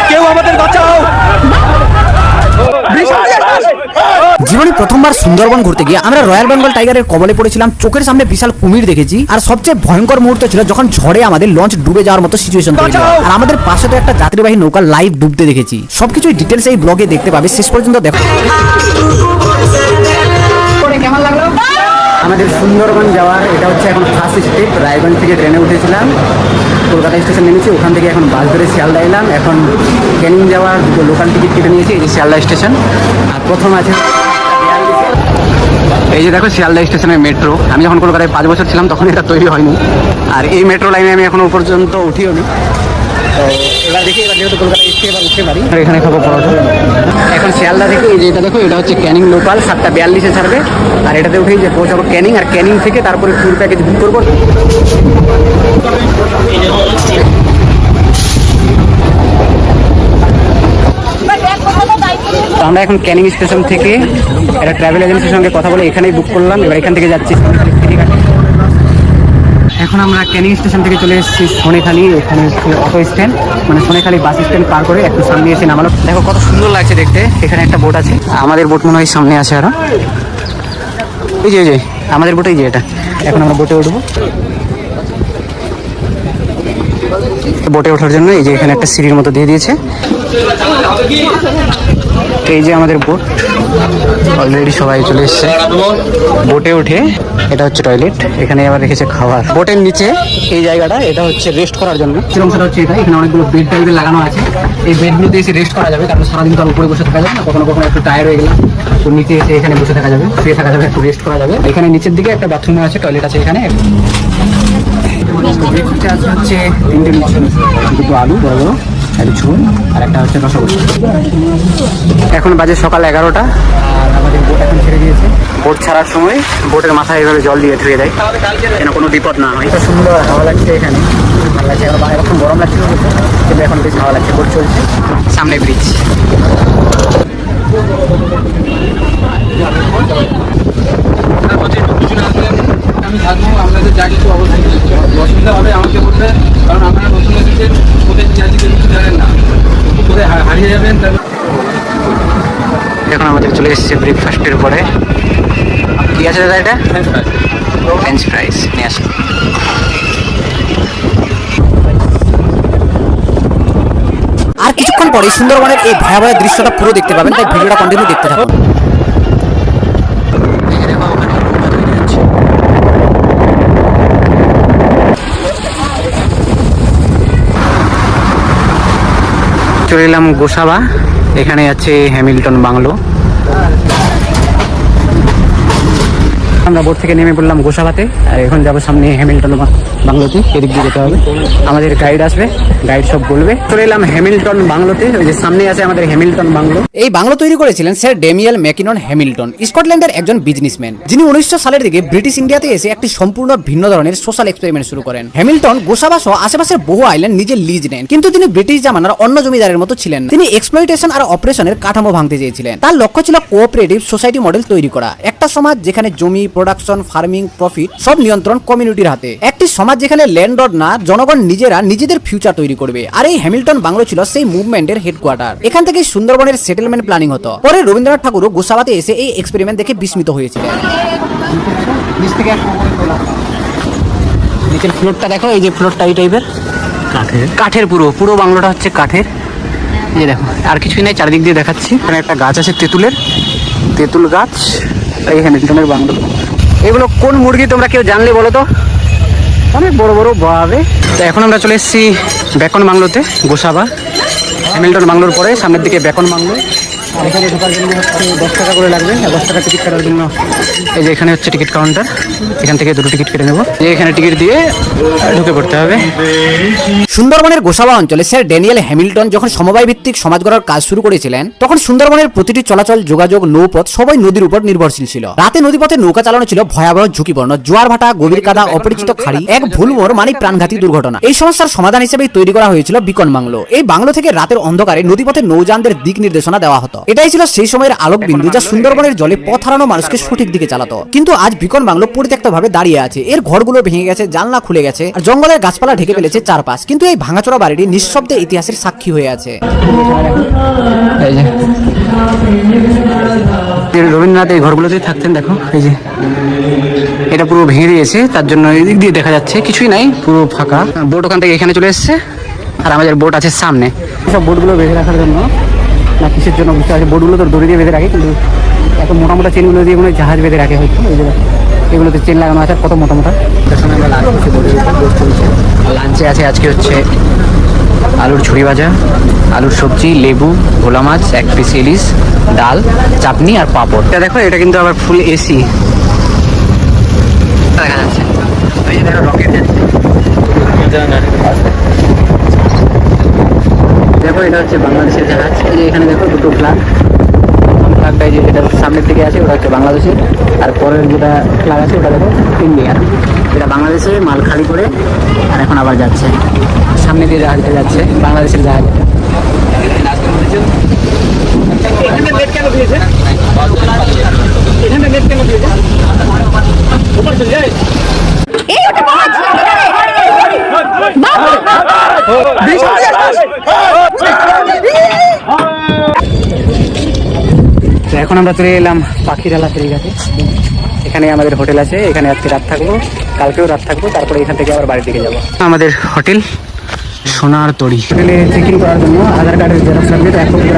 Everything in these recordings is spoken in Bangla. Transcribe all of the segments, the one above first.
কেউ আমাদের বাঁচাও। জীবনে প্রথমবার সুন্দরবন ঘুরতে গিয়ে আমরা রয়্যাল বেঙ্গল টাইগারের কবলে পড়েছিলাম। চোখের সামনে বিশাল কুমির দেখেছি, আর সবচেয়ে ভয়ঙ্কর মুহূর্ত ছিল যখন ঝড়ে আমাদের লঞ্চ ডুবে যাওয়ার মতো সিচুয়েশন তৈরি হয়, আর আমাদের পাশে তো একটা যাত্রীবাহী নৌকা লাইভ ডুবতে দেখেছি। সবকিছু ডিটেলস এই ব্লগে দেখতে পাবে, শেষ পর্যন্ত দেখো। কেমন লাগলো আমাদের সুন্দরবন যাওয়ার? এটা হচ্ছে এখন ফার্স্ট স্টেপ। রায়গঞ্জ থেকে ট্রেনে উঠেছিলাম, কলকাতা স্টেশন নেমেছি, ওখান থেকে এখন বাস ধরে শিয়ালদা এলাম। এখন ক্যানিং যাওয়ার দুটো লোকাল টিকিট কেটে নিয়েছি, এই যে শিয়ালদা স্টেশন। আর প্রথম আছে এই যে দেখো শিয়ালদা স্টেশনের মেট্রো। আমি যখন কলকাতায় 5 বছর ছিলাম তখন এটা তৈরি হয়নি, আর এই মেট্রো লাইনে আমি এখনো পর্যন্ত উঠিও নি। তো এবার দেখি, এবার যেহেতু কলকাতা এসছি এবার উঠতে পারি। আর এখানে খাবো পরোটা। এখন শিয়ালদা থেকে এই যে এটা দেখো, এটা হচ্ছে ক্যানিং লোকাল, 7:42-এ ছাড়বে। আর এটাতে উঠেই যে পৌঁছাবো ক্যানিং, আর ক্যানিং থেকে তারপরে ট্যুর প্যাকেজ বুক করবো। তো আমরা এখন ক্যানিং স্টেশন থেকে একটা ট্রাভেল এজেন্সির সঙ্গে কথা বলে এখানেই বুক করলাম। এবার এখান থেকে যাচ্ছি ফেরিঘাটে। এখন আমরা ক্যানিং স্টেশন থেকে চলে এসেছি সোনেখালি। এখানে হচ্ছে অটো স্ট্যান্ড, মানে সোনেখালি বাস স্ট্যান্ড পার করে একটু সামনে এসে নামালো। দেখো কত সুন্দর লাগছে দেখতে। এখানে একটা বোট আছে, আমাদের বোট মনে হয় সামনে আছে আরো। এই যে আমাদের বোট, এই যে এটা। এখন আমরা বোটে উঠবো। বোটে ওঠার জন্য এই যে এখানে একটা সিঁড়ির মতো দিয়ে দিয়েছে। এই যে আমাদের বোট, অলরেডি সবাই চলে এসছে। বোটে উঠে এটা হচ্ছে টয়লেট, এখানে আবার রেখেছে খাবার। বোটের নিচে এই জায়গাটা, এটা হচ্ছে রেস্ট করার জন্য। অংশটা হচ্ছে এটা, এখানে অনেকগুলো বেড টাইপের লাগানো আছে। এই বেডগুলোতে এসে রেস্ট করা যাবে, কারণ সারাদিন তো আর উপরে বসে থাকা যাবে না। কখনো কখনো একটু টায়ার্ড হয়ে গেলাম, তো নিচে এসে এখানে বসে থাকা যাবে, শুয়ে থাকা যাবে, একটু রেস্ট করা যাবে। এখানে নিচের দিকে একটা বাথরুম আছে, টয়লেট আছে এখানে। হচ্ছে 3টে দুটো আলু বড় বড়, একটা ঝোল, আর একটা হচ্ছে রসগোল্লা। এখন বাজে সকাল 11টা, আর আমাদের বোট এখন ছেড়ে দিয়েছে। বোট ছাড়ার সময় বোটের মাথায় এভাবে জল দিয়ে ধুয়ে দেয়, যেন কোনো বিপদ না হয়। এটা সুন্দর হাওয়া লাগছে এখানে, ভালো লাগছে। এখন গরম লাগছিল কিন্তু এখন বেশ হাওয়া লাগছে। বোট চলছে, সামনে ব্রিজ। আমি থাকবো, আপনাদের যা কিছু অসুবিধা হবে আমাকে বলবেন, কারণ আপনারা নতুন এসেছেন, ওদের জাতিকে কিছু জানেন না, করে হারিয়ে যাবেন। এখন আমাদের চলে এসেছে ব্রেকফাস্টের পরে। কি আছে দাদা এটা? ফ্রেঞ্চ ফ্রাইস নিয়ে আসো। আর কিছুক্ষণ পরে সুন্দরবনের এই ভয়াবহ দৃশ্যটা পুরো দেখতে পাবেন, তাই ভিডিওটা কন্টিনিউ দেখতে থাকুন। চলে এলাম গোসাবা, এখানে আছে হ্যামিল্টন বাংলো। আমরা বোট থেকে নেমে পড়লাম গোসাবাতে, আর এখন যাবো সামনে হ্যামিল্টন বাংলোতে। এদিক দিয়ে যেতে হবে, আমাদের গাইড আসবে, গাইড সব বলবে। চলে এলাম হ্যামিল্টন বাংলোতে, ওই যে সামনে আছে আমাদের হ্যামিল্টন বাংলো। এই বাংলো তৈরি করেছিলেন স্যার ডেমিয়েল ম্যাকিনন হ্যামিল্টন, স্কটল্যান্ডের একজন বিজনেসম্যান, যিনি 1900 সালের দিকে ব্রিটিশ ইন্ডিয়াতে এসে একটি সম্পূর্ণ ভিন্ন ধরনের সোশ্যাল এক্সপেরিমেন্ট শুরু করেন। হ্যামিল্টন গোসাবা সহ আশেপাশের বহু আইল্যান্ড নিজে লিজ নেন, কিন্তু তিনি ব্রিটিশ জামানার অন্য জমিদারের মতো ছিলেন। তিনি এক্সপ্লয়টেশন আর অপারেশনের কাঠামো ভাঙতে চেয়েছিলেন। তার লক্ষ্য ছিল কোঅপারেটিভ সোসাইটি মডেল তৈরি করা, একটা সমাজ যেখানে জমি, প্রোডাকশন, ফার্মিং, প্রফিট সব নিয়ন্ত্রণ কমিউনিটির হাতে। একটি সমাজ যেখানে ল্যান্ডলর্ড না, জনগণ নিজেরা নিজেদের ফিউচার তৈরি করবে। আর এই হ্যামিল্টন বাংলো ছিল সেই মুভমেন্টের হেডকোয়ার্টার। এখান থেকে সুন্দরবনের সেটেলমেন্ট প্ল্যানিং হতো। পরে রবীন্দ্রনাথ ঠাকুরও গোসাবাতে এসে এই এক্সপেরিমেন্ট দেখে বিস্মিত হয়েছিলেন। নিচের ফ্লোরটা দেখো, এই যে ফ্লোরটা এই টাইপের কাঠের, পুরো বাংলোটা হচ্ছে কাঠের। এই যে দেখো, আর কিছুই নাই, চারদিক দিয়ে দেখাচ্ছি। এখানে একটা গাছ আছে তেঁতুল গাছ। এই হ্যামিল্টনের বাংলো। এগুলো কোন মুরগি তোমরা কেউ জানলে বলো তো? অনেক বড় বড় বাবে। তো এখন আমরা চলে এসেছি বেকন বাংলোতে, গোসাবা। হ্যামিল্টন বাংলোর পরে সামনের দিকে বেকন বাংলো। আর এখানে ঢোকার জন্য হচ্ছে 10 টাকা করে লাগবে, আর 10 টাকা টিকিট কাটার জন্য এই যে এখানে হচ্ছে টিকিট কাউন্টার। এখান থেকে 2টো টিকিট কেটে নেবো, এখানে টিকিট দিয়ে ঢুকে পড়তে হবে। সুন্দরবনের গোসাবা অঞ্চলে স্যার ড্যানিয়েল হ্যামিল্টন যখন সমবায় ভিত্তিক সমাজ গড়ার কাজ শুরু করেছিলেন, তখন সুন্দরবনের প্রতিটি চলাচল, যোগাযোগ, নৌপথ সবাই নদীর উপর নির্ভরশীল ছিল। রাতে নদীপথে নৌকা চালানো ছিল ভয়াবহ ঝুঁকিপূর্ণ। জোয়ার ভাটা, গভীর কাদা, অপরিচিত খাড়ি, এক ভুল মোড় মানে প্রাণঘাতী দুর্ঘটনা। এই সমস্যার সমাধান হিসেবে তৈরি করা হয়েছিল বিকন বাংলো। এই বাংলো থেকে রাতের অন্ধকারে নদীপথে নৌযানদের দিক নির্দেশনা দেওয়া হতো। এটাই ছিল সেই সময়ের আলোক বিন্দু, যা সুন্দরবনের জলে পথ হারানো মানুষকে সঠিক দিকে চালাতো। কিন্তু আজ বিকন বাংলো পরিত্যক্ত ভাবে দাঁড়িয়ে আছে, এর ঘরগুলো ভেঙে গেছে, জানলা খুলে গেছে, আর জঙ্গলের গাছপালা ঢেকে ফেলেছে চারপাশ। কিন্তু এই ভাঙাচোরা বাড়িটি নিঃশব্দে ইতিহাসের সাক্ষী হয়ে আছে। এই যে রবীন্দ্রনাথ এই ঘরগুলোতেই থাকতেন। দেখো এই যে এটা পুরো ভেঙে দিয়েছে, তার জন্য এদিক দিয়ে দেখা যাচ্ছে কিছুই নাই, পুরো ফাঁকা। বোট ওখান থেকে এখানে চলে এসছে, আর আমাদের বোট আছে সামনে। সব বোটগুলো বেঁধে রাখার জন্য না কিসের জন্য বুঝতে পারছি। বোটগুলো তো দড়ি দিয়ে বেঁধে রাখে, কিন্তু এত মোটা মোটা চেনগুলো দিয়ে কোনো জাহাজ বেঁধে রাখে হয়তো। এই যে এগুলোতে চেন লাগানো আছে কত মোটা মোটা। তার সঙ্গে আমরা লাঞ্চ করছি, বোট চলছে। লাঞ্চে আছে আজকে হচ্ছে আলুর ঝুড়ি ভাজা, আলুর সবজি, লেবু, ভোলা মাছ, 1 পিস ইলিশ, ডাল, চাটনি আর পাঁপড়। এটা দেখো, এটা কিন্তু আবার ফুল এসি দেখা যাচ্ছে। এই যে দেখো রকেট যাচ্ছে। দেখো এটা হচ্ছে বাংলাদেশের জাহাজ। এই যে এখানে দেখো দুটো ফ্ল্যাগ। ফ্ল্যাগটা এই যে যেটা সামনের দিকে আছে ওটা হচ্ছে বাংলাদেশের, আর পরের যেটা ফ্ল্যাগ আছে ওটা দেখো ইন্ডিয়ার। এটা বাংলাদেশে মাল খালি করে আর এখন আবার যাচ্ছে, সামনে দিয়ে জাহাজটা যাচ্ছে, বাংলাদেশের জাহাজ। এখন আমরা চলে এলাম পাখিরালা ফেরিঘাটে। এখানে আমাদের হোটেল আছে, এখানে আজকে রাত থাকবো, কালকেও রাত থাকবো, তারপরে এখান থেকে আবার বাড়ির দিকে যাবো। আমাদের হোটেল সোনার তরী। হোটেলে চেক ইন করার জন্য আধার কার্ডের জেরক্স লাগবে, তো 1 কপি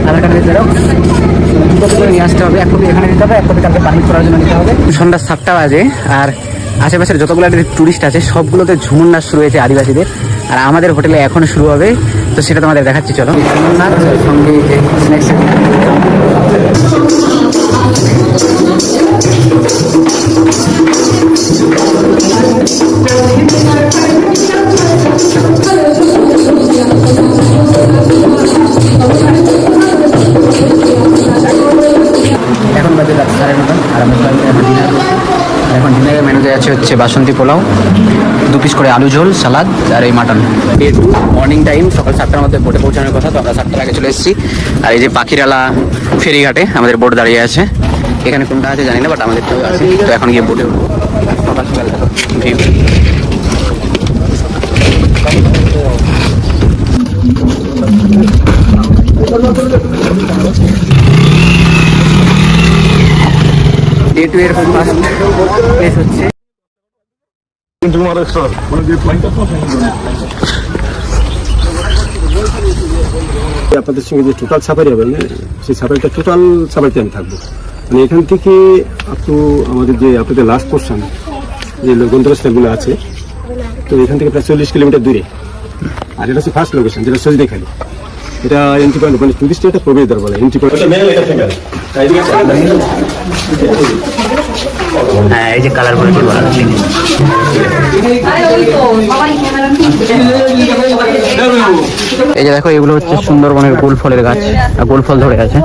আধার কার্ডের জেরক্স 2 কপি করে নিয়ে আসতে হবে। 1 কপি এখানে দিতে হবে, 1 কপি কালকে পারমিট করার জন্য নিতে হবে। সন্ধ্যা 7টা বাজে, আর আশেপাশের যতগুলো টুরিস্ট আছে সবগুলোতে ঝুমুর নাচ শুরু হয়েছে আদিবাসীদের, আর আমাদের হোটেলে এখন শুরু হবে, তো সেটা তোমাদের দেখাচ্ছি। চলো, ঝুমুর নাচ সঙ্গে স্ন্যাক্স। এখন বাজে রাত 9:30, আর আমরা সবাই এখন ডিনার করছি। এখন ডিনারের মেনুতে আছে হচ্ছে বাসন্তী পোলাও, 2 পিস করে আলু ঝোল, সালাদ আর এই মাটন। মর্নিং টাইম, সকাল 7টার মধ্যে বোটে পৌঁছানোর কথা, তো আমরা 7টার আগে চলে এসেছি। আর এই যে পাখিরালা ফেরিঘাটে আমাদের বোট দাঁড়িয়ে আছে। এখানে কোনটা আছে জানি না, বাট আমাদের তো আছে। তো এখন গিয়ে বোটে উঠবো। সকাল সকাল ভিউ। ডে 2 এর ফার্স্ট প্লেস হচ্ছে আপনাদের সঙ্গে যে টোটাল সাফারি হবে, সেই সাফারিটা টোটাল সাফারিতে আমি থাকবো। মানে এখান থেকে আপনি আমাদের যে আপনাদের লাস্ট পোর্শন যে গন্তব্যস্থলগুলো আছে, তো এখান থেকে প্রায় 40 কিলোমিটার দূরে। আর এটা হচ্ছে ফার্স্ট লোকেশন, যেটা সজদেখালি। এটা এন্ট্রি পয়েন্ট, মানে টুরিস্টের একটা প্রবেশদ্বার বলে এন্ট্রি পয়েন্ট। হ্যাঁ, এই যে কালার করে বলা আছে। এই যে দেখো, এগুলো হচ্ছে সুন্দরবনের গোল ফলের গাছ, গোল ফল ধরে আছে।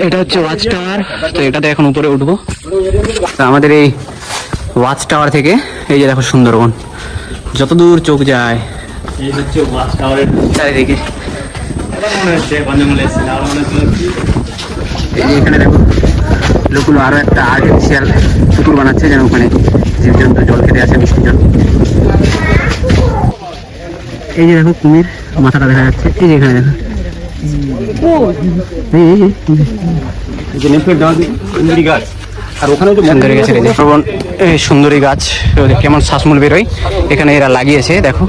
এটা হচ্ছে ওয়াচ টাওয়ার, তো এটাতে এখন উপরে উঠবো। তো আমাদের এই ওয়াচ টাওয়ার থেকে এই যে দেখো সুন্দরবন যতদূর চোখ যায়, এই হচ্ছে ওয়াচ টাওয়ারের চারিদিকে। এখানে দেখো লোকগুলো আরো একটা আর্টিফিশিয়াল পুকুর বানাচ্ছে, যেন ওখানে জীবজন্তু জল খেতে আছে, মিষ্টি জল। এই যে দেখো কুমির মাথাটা দেখা যাচ্ছে, এই যে এখানে দেখো আর ওখানে সুন্দরী গাছের সুন্দরী গাছ কেমন শ্বাসমূল বেরোয়, এখানে এরা লাগিয়েছে। দেখো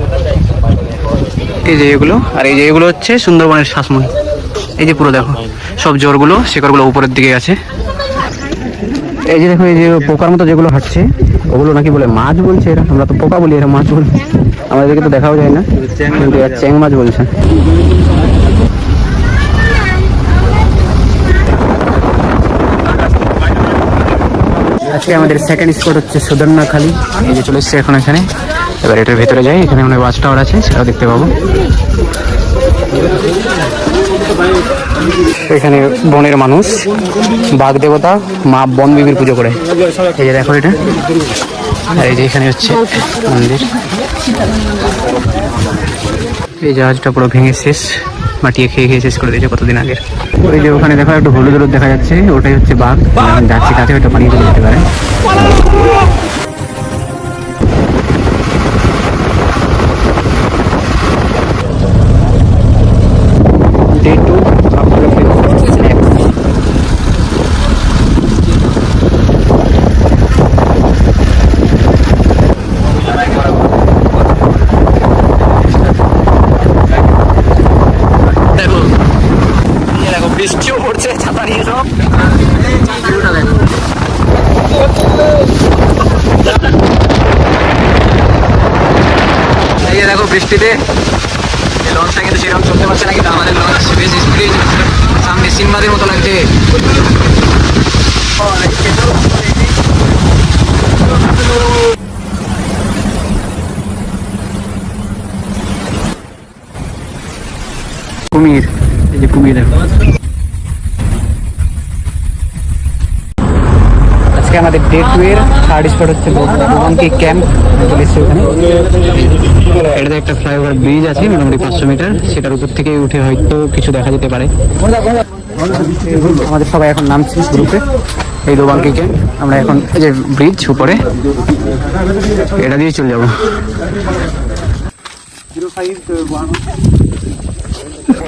এই যে এগুলো, আর এই যে এগুলো হচ্ছে সুন্দরবনের শ্বাসমূল। এই যে পুরো দেখো সব জোরগুলো, শেকড়গুলো উপরের দিকে আছে। এই যে দেখো, এই যে পোকার মতো যেগুলো হাঁটছে, ওগুলো নাকি বলে মাছ বলছে এরা। আমরা তো পোকা বলি, এরা মাছ বলছে। আমাদেরকে তো দেখাও যায় না, কিন্তু এরা চ্যাং মাছ বলছে। আজকে আমাদের সেকেন্ড স্পট হচ্ছে সুদর্ণাখালী। এই যে চলে এসছে এখন এখানে। এবার এটার ভেতরে যাই, এখানে অনেক ওয়াচ টাওয়ার আছে, সেটাও দেখতে পাবো। এখানে বনের মানুষ বাঘ দেবতা মা বন বিবির পুজো করে। এই যে দেখো এটা, আর এই যে এখানে হচ্ছে মন্দির। এই জাহাজটা পুরো ভেঙে শেষ। মাটিয়ে খেয়ে খেয়ে শেষ করে দিয়েছে কতদিন আগে। ওই যে ওখানে দেখো একটু হলুদ হলুদ দেখা যাচ্ছে, ওটাই হচ্ছে বাঘ। এখন যাচ্ছি কাছে, ওটা পানিয়ে চলে যেতে পারে। Day 2 Buffalo Hills Snacks। দেখো এই দেখো বৃষ্টিও পড়ছে, ছাতা নিয়ে সব। ভিউটা দেখো। এই যে দেখো বৃষ্টিতে লঞ্চটা কিন্তু সেরকম চলতে পারছে না, কিন্তু আমাদের লঞ্চ বেশ স্পিডে সামনে সিম্বাদের মতো লাগছে। কুমির, এই যে কুমির দেখো। আজকে আমাদের ডে 2 এর থার্ড স্পট হচ্ছে ভগবানকে ক্যাম্প চলে এসছে ওখানে। এটাতে একটা ফ্লাইওভার ব্রিজ আছে মোটামুটি 500 মিটার, সেটার উপর থেকে উঠে হয়তো কিছু দেখা যেতে পারে। আমাদের সবাই এখন নামছি গ্রুপে এই দোবাঙ্কি ক্যাম্প। আমরা এখন এই যে ব্রিজ উপরে, এটা দিয়ে চলে যাবো।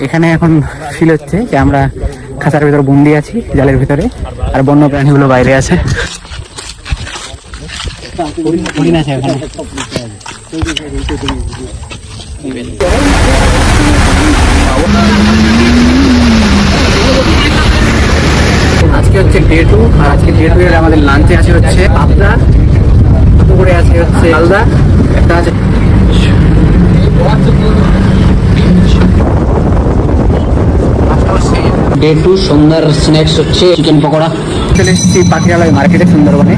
এখানে এখন ফিল হচ্ছে যে আমরা খাঁচার ভিতরে বন্দি আছি, জালের ভিতরে, আর বন্য প্রাণীগুলো বাইরে আছে। আজকে হচ্ছে ডে 2, আর আজকে ডে 2 এর আমাদের লাঞ্চে আছে হচ্ছে পাবদা, পুকুরে আছে হচ্ছে আলদা, একটা আছে ডে 2 সন্ধ্যার স্ন্যাক্স হচ্ছে চিকেন পকোড়া। চলে এসেছি পাখিরালয় মার্কেটে, সুন্দরবনে।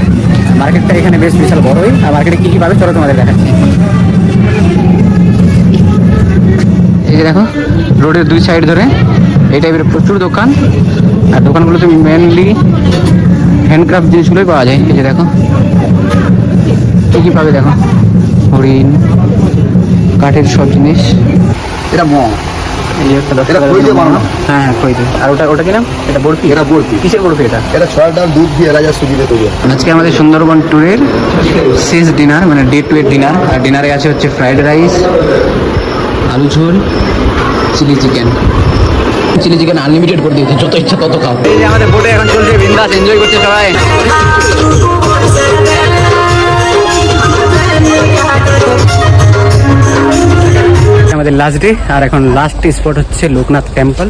মার্কেটটা এখানে বেশ বিশাল বড়ই, আর মার্কেটে কি কি পাবে চলো তোমাদের দেখাচ্ছি। এই যে দেখো রোডের দুই সাইড ধরে এই টাইপের প্রচুর দোকান, আর দোকানগুলোতে মেনলি হ্যান্ডক্রাফট জিনিসগুলোই পাওয়া যায়। এই যে দেখো কি কি পাবে দেখো, হরিণ, কাঠের সব জিনিস। এটা মগ, এই যে একটা 10 এটা টাকার খই দিয়ে বানানো। হ্যাঁ খই দিয়ে। আর ওটা কি নাম? এটা বরফি। এটা বরফি। কিসের বরফি এটা? এটা ছয় ডাল দুধ দিয়ে রাজা সুজিতে তৈরি। আজকে আমাদের সুন্দরবন ট্যুরের শেষ ডিনার, মানে ডে 2 এর ডিনার। আর ডিনারে আছে হচ্ছে ফ্রাইড রাইস, আলু ঝোল, chilli chicken. Chilli chicken unlimited করে দিয়েছে, যত ইচ্ছা তত খাও। এই যে আমাদের বোটে এখন চলছে, বিন্দাস এনজয় করছে সবাই। আমাদের লাস্ট ডে, আর এখন লাস্ট স্পট হচ্ছে লোকনাথ টেম্পল।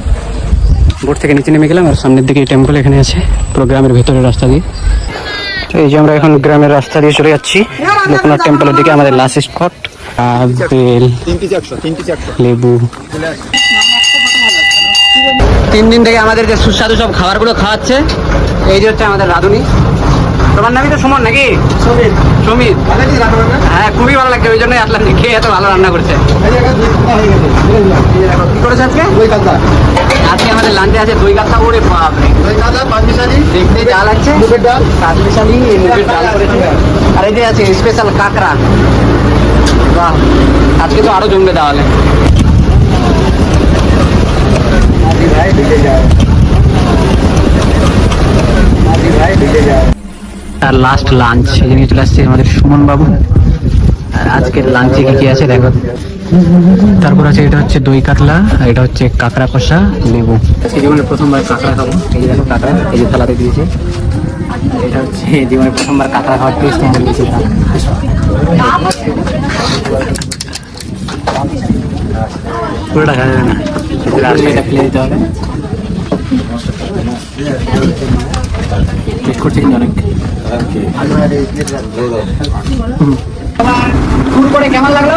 বোট থেকে নিচে নেমে গেলাম, আর সামনের দিকে টেম্পল এখানে আছে, পুরো গ্রামের ভেতরের রাস্তা দিয়ে। তো এই যে আমরা এখন গ্রামের রাস্তা দিয়ে চলে যাচ্ছি লোকনাথ টেম্পলের দিকে। আমাদের লাস্ট স্পট আপেল, লেবু। 3 দিন থেকে আমাদের যে সুস্বাদু সব খাবারগুলো খাওয়াচ্ছে, এই যে হচ্ছে আমাদের রাঁধুনি। তোমার নামই তো সুমন নাকি? সমীর। হ্যাঁ খুবই ভালো লাগছে, ওই জন্যই আসলাম, খেয়ে এত ভালো রান্না করছে। কি করেছে আজকে? আজকে আমাদের লাঞ্চে আছে দই কাতলা। ওরে বাপরে, দেখতে যা লাগছে, পাঁচমিশালি মুগের ডাল করেছে, আর এই যে আছে স্পেশাল কাঁকড়া। বাহ, আজকে তো আরো জমবে তাহলে। আর লাস্ট লাঞ্চ এই নিয়ে চলে আসছে আমাদের সুমন বাবু। আর আজকের লাঞ্চে কি কি আছে দেখো। তারপর আছে এটা হচ্ছে দই কাতলা, আর এটা হচ্ছে কাঁকড়া কষা, লেবু। আজকে জীবনে প্রথমবার কাঁকড়া খাবো। এই যে দেখো কাঁকড়া, এই যে থালাতে দিয়েছে। এটা হচ্ছে জীবনে প্রথমবার কাঁকড়া খাওয়ার টেস্ট আমাদের দিয়েছে। পুরোটা খাওয়া যাবে না, এটা ফেলে দিতে হবে। টেস্ট করছে কিন্তু অনেক। ট্যুর করে কেমন লাগলো?